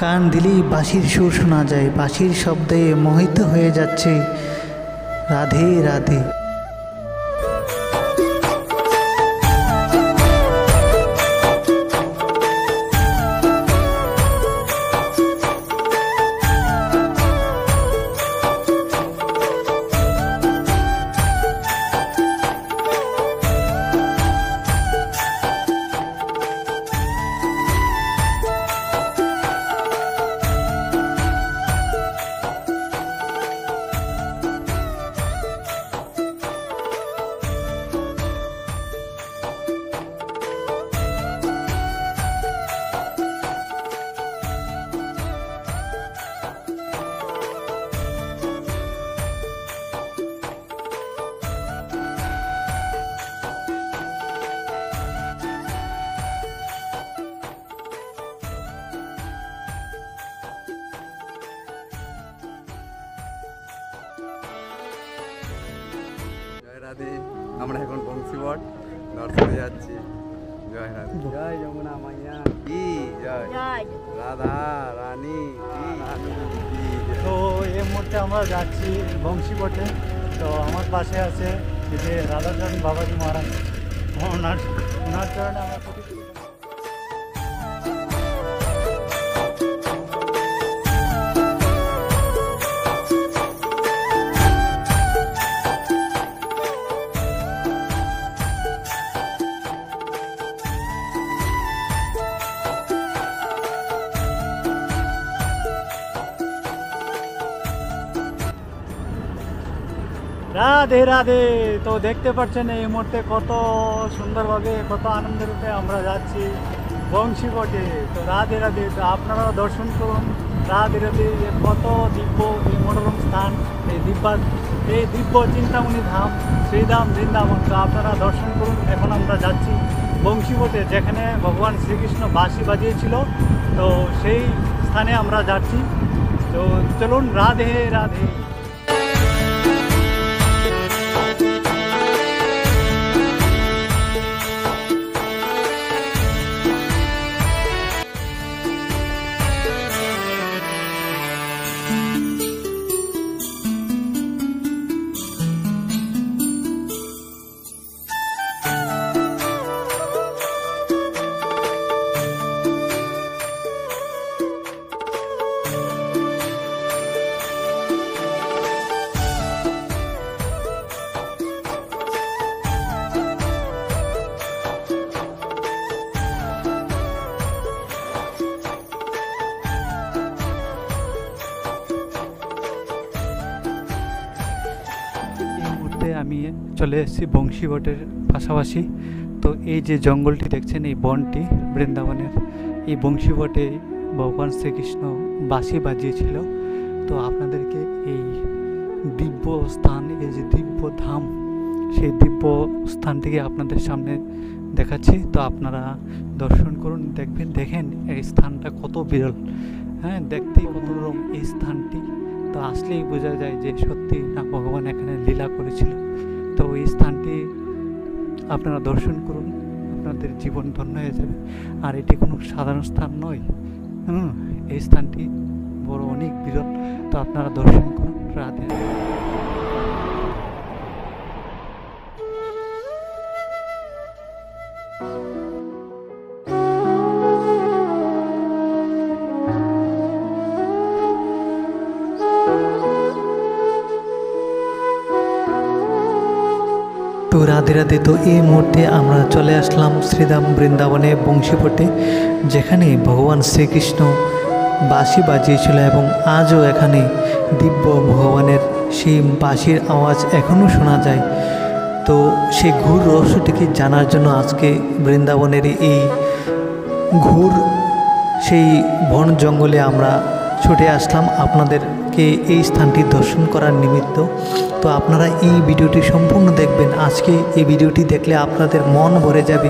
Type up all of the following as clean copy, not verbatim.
কান দিলেই বাঁশির সুর শোনা যায়, বাঁশির শব্দে মোহিত হয়ে যাচ্ছে রাধে রাধে। রাধে। আমরা এখন বংশীবট দর্শনে যাচ্ছি। জয় রাধে। জয় যমুনা মাইয়া কি জয়, রাধা রানী কি রানী। তো এই মুহূর্তে আমরা যাচ্ছি বংশীবটে। তো আমার পাশে আছে এই যে রাধাচরণ বাবাজি মহারাজ, ওনার চরণে আমরা রাধে রাধে। তো দেখতে পাচ্ছেন এই মুহূর্তে কত সুন্দরভাবে, কত আনন্দের রূপে আমরা যাচ্ছি বংশীবটে। তো রাধে রাধে। তো আপনারাও দর্শন করুন রাধে রাধে। কত দিব্য এই মনোরম স্থান, এই দিব্য চিন্তামণি ধাম শ্রীধাম বৃন্দাবন। তো আপনারা দর্শন করুন। এখন আমরা যাচ্ছি বংশীবটে, যেখানে ভগবান শ্রীকৃষ্ণ বাঁশি বাজিয়েছিল। তো সেই স্থানে আমরা যাচ্ছি। তো চলুন রাধে রাধে। আমি চলে এসেছি বংশীবটের পাশাপাশি। তো এই যে জঙ্গলটি দেখছেন, এই বনটি বৃন্দাবনের, এই বংশীবটে ভগবান শ্রীকৃষ্ণ বাঁশি বাজিয়েছিল। তো আপনাদেরকে এই দিব্য স্থান, এই যে দিব্য ধাম, সেই দিব্য স্থানটিকে আপনাদের সামনে দেখাচ্ছি। তো আপনারা দর্শন করুন, দেখেন এই স্থানটা কত বিরল। হ্যাঁ, দেখতেই কত রকম এই স্থানটি। তো আসলেই বোঝা যায় যে সত্যি না ভগবান এখানে লীলা করেছিল। তো এই স্থানটি আপনারা দর্শন করুন, আপনাদের জীবন ধন্য হয়ে যাবে। আর এটি কোনো সাধারণ স্থান নয়। এই স্থানটি বড় অনেক বিরল। তো আপনারা দর্শন করুন রাধে। তো রাধে রাধে। তো এই মুহূর্তে আমরা চলে আসলাম শ্রীধাম বৃন্দাবনে বংশীবটে, যেখানে ভগবান শ্রীকৃষ্ণ বাঁশি বাজিয়েছিল এবং আজও এখানে দিব্য ভগবানের সেই বাঁশির আওয়াজ এখনও শোনা যায়। তো সেই ঘুর রহস্যটিকে জানার জন্য আজকে বৃন্দাবনের এই ঘুর সেই বন জঙ্গলে আমরা ছুটে আসলাম আপনাদেরকে এই স্থানটি দর্শন করার নিমিত্ত। তো আপনারা এই ভিডিওটি সম্পূর্ণ দেখবেন। আজকে এই ভিডিওটি দেখলে আপনাদের মন ভরে যাবে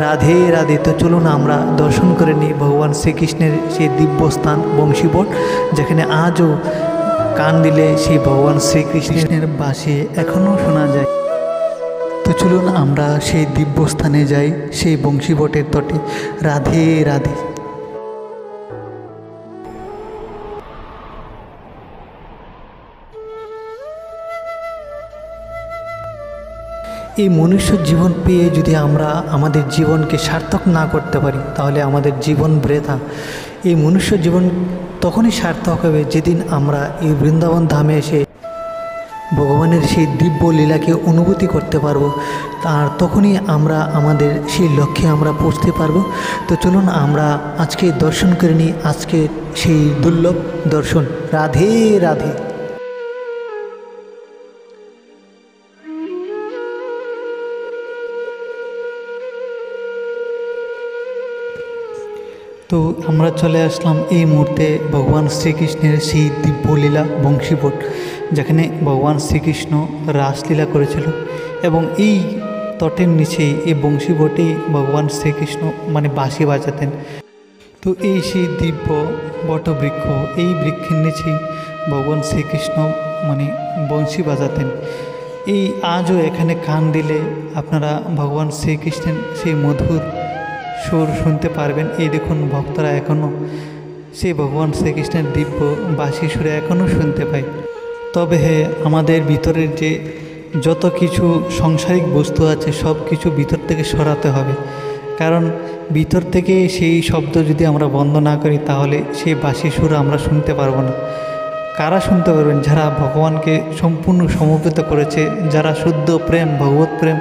রাধে রাধে। তো চলুন আমরা দর্শন করে নিই ভগবান শ্রীকৃষ্ণের সেই দিব্য স্থান বংশীবট, যেখানে আজও কান দিলে সেই ভগবান শ্রীকৃষ্ণের বাঁশি এখনও শোনা যায়। তো চলুন আমরা সেই দিব্য স্থানে যাই, সেই বংশীবটের তটে। রাধে রাধে। এই মনুষ্য জীবন পেয়ে যদি আমরা আমাদের জীবনকে সার্থক না করতে পারি তাহলে আমাদের জীবন বৃথা। এই মনুষ্য জীবন তখনই সার্থক হবে যেদিন আমরা এই বৃন্দাবন ধামে এসে ভগবানের সেই দিব্য লীলাকে অনুভূতি করতে পারবো, আর তখনই আমরা আমাদের সেই লক্ষ্যে আমরা পৌঁছতে পারবো। তো চলুন আমরা আজকে দর্শন করে নিই আজকে সেই দুর্লভ দর্শন। রাধে রাধে। তো আমরা চলে আসলাম এই মুহূর্তে ভগবান শ্রীকৃষ্ণের সেই দিব্যলীলা বংশীবট, যেখানে ভগবান শ্রীকৃষ্ণ রাসলীলা করেছিল, এবং এই তটের নিচেই এই বংশীবটেই ভগবান শ্রীকৃষ্ণ মানে বাঁশি বাজাতেন। তো এই সেই দিব্য বটবৃক্ষ, এই বৃক্ষের নিচেই ভগবান শ্রীকৃষ্ণ মানে বংশী বাজাতেন। এই আজও এখানে কান দিলে আপনারা ভগবান শ্রীকৃষ্ণের সেই মধুর সুর শুনতে পারবেন। এই দেখুন ভক্তরা এখনও সেই ভগবান শ্রীকৃষ্ণের দিব্য বাঁশি সুরে এখনও শুনতে পায়। তবে হ্যাঁ, আমাদের ভিতরের যে যত কিছু সাংসারিক বস্তু আছে সব কিছু ভিতর থেকে সরাতে হবে, কারণ ভিতর থেকে সেই শব্দ যদি আমরা বন্ধ না করি তাহলে সেই বাঁশি সুর আমরা শুনতে পারবো না। কারা শুনতে পারবেন? যারা ভগবানকে সম্পূর্ণ সমর্পিত করেছে, যারা শুদ্ধ প্রেম ভগবত প্রেম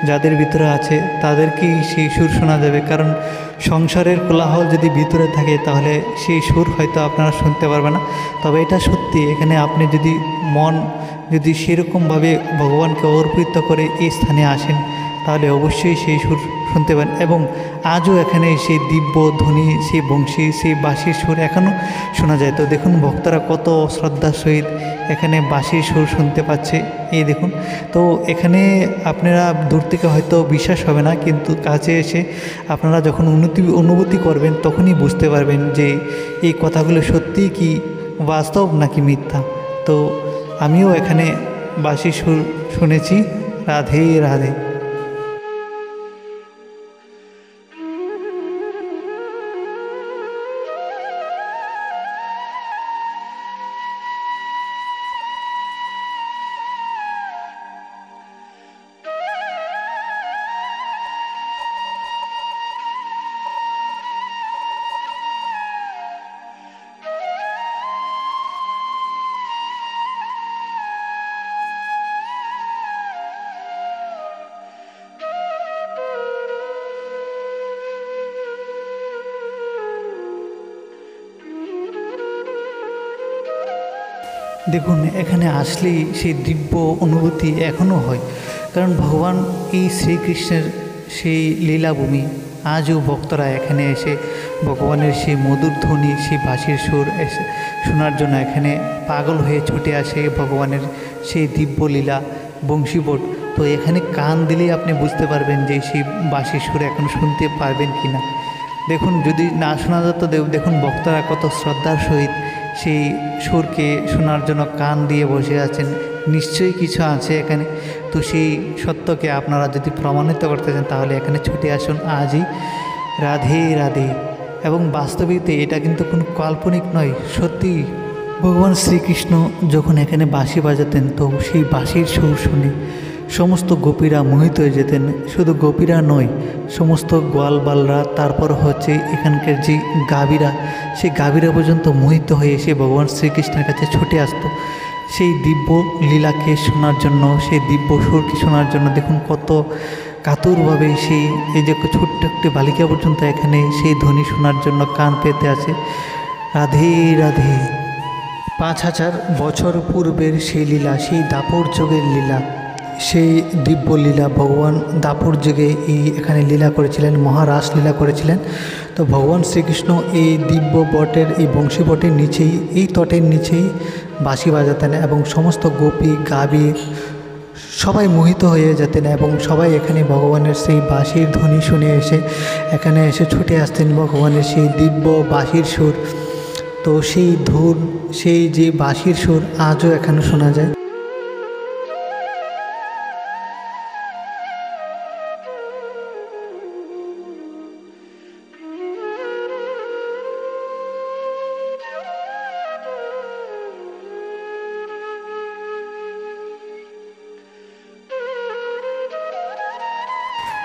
যাদের ভিতরে আছে তাদেরকেই সেই সুর শোনা যাবে। কারণ সংসারের কোলাহল যদি ভিতরে থাকে তাহলে সেই সুর হয়তো আপনারা শুনতে পারবেন না। তবে এটা সত্যি, এখানে আপনি যদি মন যদি সেরকমভাবে ভগবানকে অর্পিত করে এই স্থানে আসেন তাহলে অবশ্যই সেই সুর শুনতে পান। এবং আজও এখানে সেই দিব্য ধ্বনি, সেই বংশী, সেই বাঁশির সুর এখনও শোনা যায়। তো দেখুন ভক্তরা কত শ্রদ্ধার সহিত এখানে বাঁশির সুর শুনতে পাচ্ছে। এই দেখুন, তো এখানে আপনারা দূর থেকে হয়তো বিশ্বাস হবে না, কিন্তু কাছে এসে আপনারা যখন অনুভূতি করবেন তখনই বুঝতে পারবেন যে এই কথাগুলো সত্যি কি বাস্তব নাকি মিথ্যা। তো আমিও এখানে বাঁশির সুর শুনেছি। রাধে রাধে। দেখুন এখানে আসলেই সেই দিব্য অনুভূতি এখনও হয়, কারণ ভগবান এই শ্রীকৃষ্ণের সেই লীলাভূমি। আজও ভক্তরা এখানে এসে ভগবানের সেই মধুর ধ্বনি, সেই বাঁশির সুর এসে শোনার জন্য এখানে পাগল হয়ে ছুটে আসে ভগবানের সেই দিব্য লীলা বংশীবট। তো এখানে কান দিলেই আপনি বুঝতে পারবেন যে সেই বাঁশির সুর এখন শুনতে পারবেন কি না। দেখুন যদি না শোনা যেত, দেখুন ভক্তরা কত শ্রদ্ধার সহিত সেই সুরকে শোনার জন্য কান দিয়ে বসে আছেন। নিশ্চয়ই কিছু আছে এখানে। তো সেই সত্যকে আপনারা যদি প্রমাণিত করতে চান তাহলে এখানে ছুটে আসুন আজই। রাধে রাধে। এবং বাস্তবিকতে এটা কিন্তু কোনো কাল্পনিক নয়, সত্যি ভগবান শ্রীকৃষ্ণ যখন এখানে বাঁশি বাজাতেন তো সেই বাঁশির সুর শুনে সমস্ত গোপীরা মোহিত হয়ে যেতেন। শুধু গোপীরা নয়, সমস্ত গোয়ালবালরা, তারপর হচ্ছে এখানকার যে গাভীরা, সেই গাভীরা পর্যন্ত মোহিত হয়ে এসে ভগবান শ্রীকৃষ্ণের কাছে ছুটে আসতো সেই দিব্য লীলাকে শোনার জন্য, সেই দিব্য সুরকে শোনার জন্য। দেখুন কত কাতরভাবে সেই এই যে ছোট্ট একটি বালিকা পর্যন্ত এখানে সেই ধ্বনি শোনার জন্য কান পেতে আছে। রাধে রাধে। 5000 বছর পূর্বের সেই লীলা, সেই দাপর যুগের লীলা, সেই দিব্য লীলা ভগবান দাপর যুগে এখানে লীলা করেছিলেন, মহারাস লীলা করেছিলেন। তো ভগবান শ্রীকৃষ্ণ এই দিব্য বটের, এই বংশী বটের নিচেই, এই তটের নিচেই বাঁশি বাজাতেন এবং সমস্ত গোপী গাভী সবাই মোহিত হয়ে যেতেন এবং সবাই এখানে ভগবানের সেই বাঁশির ধ্বনি শুনে এসে এখানে এসে ছুটে আসতেন ভগবানের সেই দিব্য বাঁশির সুর। তো সেই ধুন, সেই যে বাঁশির সুর আজও এখানে শোনা যায়।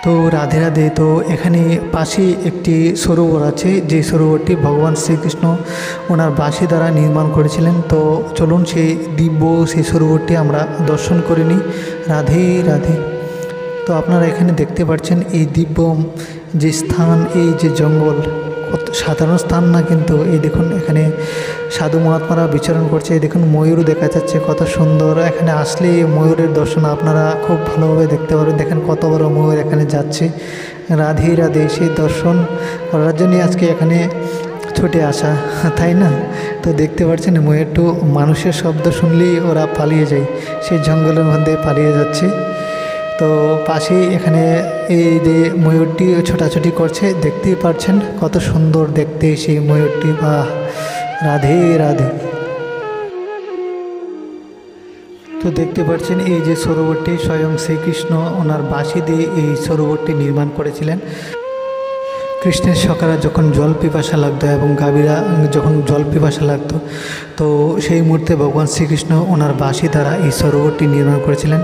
তো রাধে রাধে। তো এখানে পাশে একটি সরোবর আছে, যে সরোবরটি ভগবান শ্রীকৃষ্ণ ওনার বাঁশি দ্বারা নির্মাণ করেছিলেন। তো চলুন সেই দিব্য সেই সরোবরটি আমরা দর্শন করে নিই। রাধে রাধে। তো আপনারা এখানে দেখতে পাচ্ছেন এই দিব্য যে স্থান, এই যে জঙ্গল, কত সাধারণ স্থান না কিন্তু। এই দেখুন এখানে সাধু মহাত্মারা বিচরণ করছে। এই দেখুন ময়ূরও দেখা যাচ্ছে, কত সুন্দর। এখানে আসলে ময়ূরের দর্শন আপনারা খুব ভালোভাবে দেখতে পারবেন। দেখেন কত বড় ময়ূর এখানে যাচ্ছে। রাধে রাধে। সেই দর্শন করার জন্যই আজকে এখানে ছুটে আসা, তাই না? তো দেখতে পাচ্ছেন ময়ূরটু মানুষের শব্দ শুনলেই ওরা পালিয়ে যায়, সেই জঙ্গলের মধ্যে পালিয়ে যাচ্ছে। তো পাশেই এখানে এই যে ময়ূরটি ছোটাছুটি করছে, দেখতেই পাচ্ছেন কত সুন্দর দেখতে সেই ময়ূরটি। বা রাধে রাধে। তো দেখতে পাচ্ছেন এই যে সরোবরটি স্বয়ং শ্রীকৃষ্ণ ওনার বাঁশি দিয়ে এই সরোবরটি নির্মাণ করেছিলেন। কৃষ্ণের সখারা যখন জল পিপাসা লাগতো এবং গাভীরা যখন জল পিপাসা লাগতো, তো সেই মুহূর্তে ভগবান শ্রীকৃষ্ণ ওনার বাঁশি দ্বারা এই সরোবরটি নির্মাণ করেছিলেন।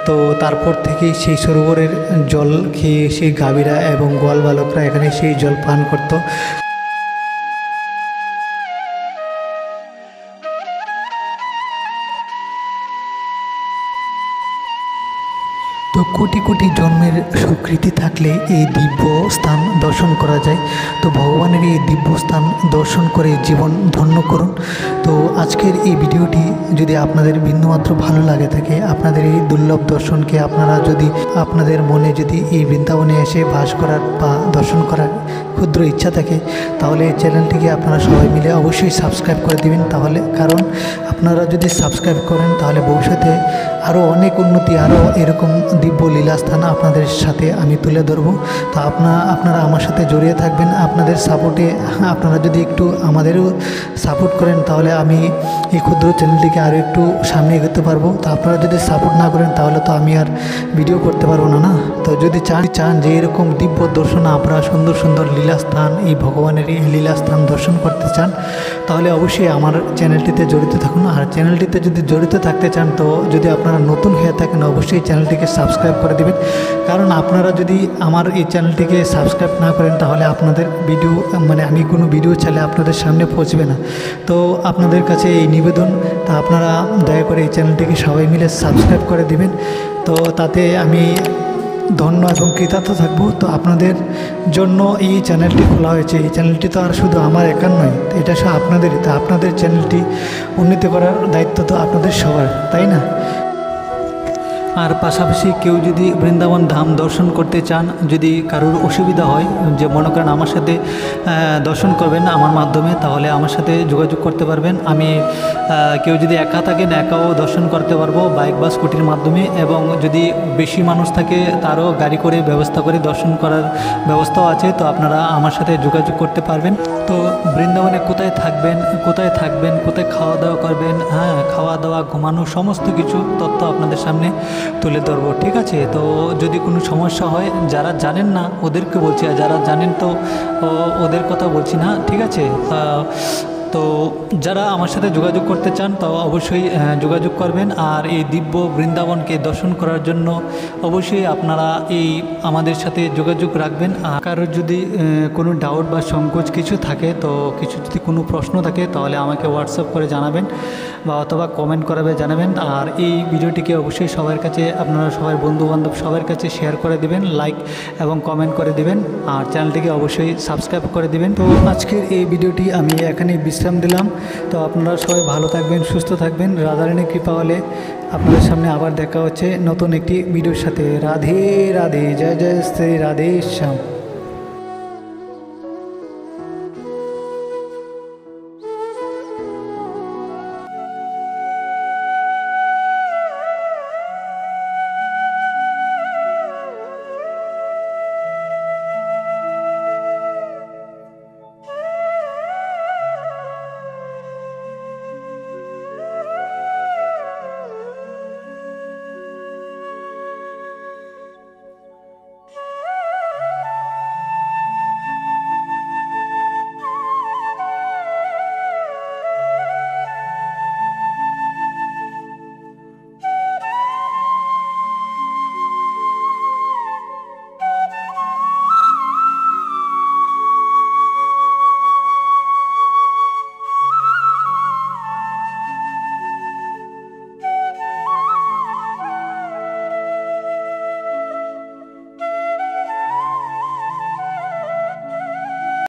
তো তারপর থেকেই সেই সরোবরের জল খেয়ে সেই গাভীরা এবং গোয়াল বালকরা এখানে সেই জল পান করত। তো কোটি কোটি জন্মের সুকৃতি থাকলে এই দিব্য স্থান দর্শন করা যায়। তো ভগবানের এই দিব্য স্থান দর্শন করে জীবন ধন্য করুন। তো আজকের এই ভিডিওটি যদি আপনাদের বিন্দুমাত্র ভালো লাগে থাকে, আপনাদের এই দুর্লভ দর্শনকে আপনারা যদি আপনাদের মনে যদি এই বৃন্দাবনে এসে বাস করার বা দর্শন করার ক্ষুদ্র ইচ্ছা থাকে, তাহলে এই চ্যানেলটিকে আপনারা সবাই মিলে অবশ্যই সাবস্ক্রাইব করে দিবেন। তাহলে কারণ আপনারা যদি সাবস্ক্রাইব করেন তাহলে ভবিষ্যতে আরও অনেক উন্নতি, আরও এরকম দিব্য লীলাস্থান আপনাদের সাথে আমি তুলে ধরবো। তো আপনারা আমার সাথে জড়িয়ে থাকবেন। আপনাদের সাপোর্টে আপনারা যদি একটু আমাদেরও সাপোর্ট করেন তাহলে আমি এই ক্ষুদ্র চ্যানেলটিকে আরও একটু সামনে এগোতে পারবো। তো আপনারা যদি সাপোর্ট না করেন তাহলে তো আমি আর ভিডিও করতে পারবো না। তো যদি চান যে এরকম দিব্য দর্শন আপনারা সুন্দর সুন্দর লীলাস্থান, এই ভগবানের এই লীলাস্থান দর্শন করতে চান, তাহলে অবশ্যই আমার চ্যানেলটিতে জড়িত থাকুন। আর চ্যানেলটিতে যদি জড়িত থাকতে চান, তো যদি আপনারা নতুন হয়ে থাকেন অবশ্যই চ্যানেলটিকে সাবস্ক্রাইব করে দেবেন। কারণ আপনারা যদি আমার এই চ্যানেলটিকে সাবস্ক্রাইব না করেন তাহলে আপনাদের ভিডিও আমি কোনো ভিডিও চাইলে আপনাদের সামনে পৌঁছবে না। তো আপনাদের কাছে এই নিবেদন, তা আপনারা দয়া করে এই চ্যানেলটিকে সবাই মিলে সাবস্ক্রাইব করে দিবেন। তো তাতে আমি ধন্য এবং কৃতার্থ থাকবো। তো আপনাদের জন্য এই চ্যানেলটি খোলা হয়েছে। এই চ্যানেলটি তো আর শুধু আমার একার নয়, এটা সব আপনাদেরই। তো আপনাদের চ্যানেলটি উন্নতি করার দায়িত্ব তো আপনাদের সবার, তাই না? আর পাশাপাশি কেউ যদি বৃন্দাবন ধাম দর্শন করতে চান, যদি কারোর অসুবিধা হয়, যে মনে করেন আমার সাথে দর্শন করবেন আমার মাধ্যমে, তাহলে আমার সাথে যোগাযোগ করতে পারবেন। আমি কেউ যদি একা থাকেন একাও দর্শন করতে পারবো বাইক বা স্কুটির মাধ্যমে, এবং যদি বেশি মানুষ থাকে তারও গাড়ি করে ব্যবস্থা করে দর্শন করার ব্যবস্থাও আছে। তো আপনারা আমার সাথে যোগাযোগ করতে পারবেন। তো বৃন্দাবনে কোথায় থাকবেন, কোথায় খাওয়া দাওয়া করবেন, খাওয়া দাওয়া ঘুমানো সমস্ত কিছু তথ্য আপনাদের সামনে তুলে ধরবো, ঠিক আছে? তো যদি কোনো সমস্যা হয়, যারা জানেন না ওদেরকে বলছি, আর যারা জানেন তো ওদের কথা বলছি না, ঠিক আছে? তো যারা আমার সাথে যোগাযোগ করতে চান তো অবশ্যই যোগাযোগ করবেন। আর এই দিব্য বৃন্দাবনকে দর্শন করার জন্য অবশ্যই আপনারা এই আমাদের সাথে যোগাযোগ রাখবেন। আর কারোর যদি কোনো ডাউট বা সংকোচ কিছু থাকে, তো কিছু যদি কোনো প্রশ্ন থাকে তাহলে আমাকে হোয়াটসঅ্যাপ করে জানাবেন বা অথবা কমেন্ট করাবে জানাবেন। আর এই ভিডিওটিকে অবশ্যই সবার কাছে, আপনারা সবার বন্ধুবান্ধব সবার কাছে শেয়ার করে দিবেন, লাইক এবং কমেন্ট করে দিবেন, আর চ্যানেলটিকে অবশ্যই সাবস্ক্রাইব করে দিবেন। তো আজকের এই ভিডিওটি আমি এখানে বিশ্রাম দিলাম। তো আপনারা সবাই ভালো থাকবেন, সুস্থ থাকবেন। রাধারানীর কৃপা হলে আপনাদের সামনে আবার দেখা হচ্ছে নতুন একটি ভিডিওর সাথে। রাধে রাধে। জয় জয় শ্রী রাধে শ্যাম।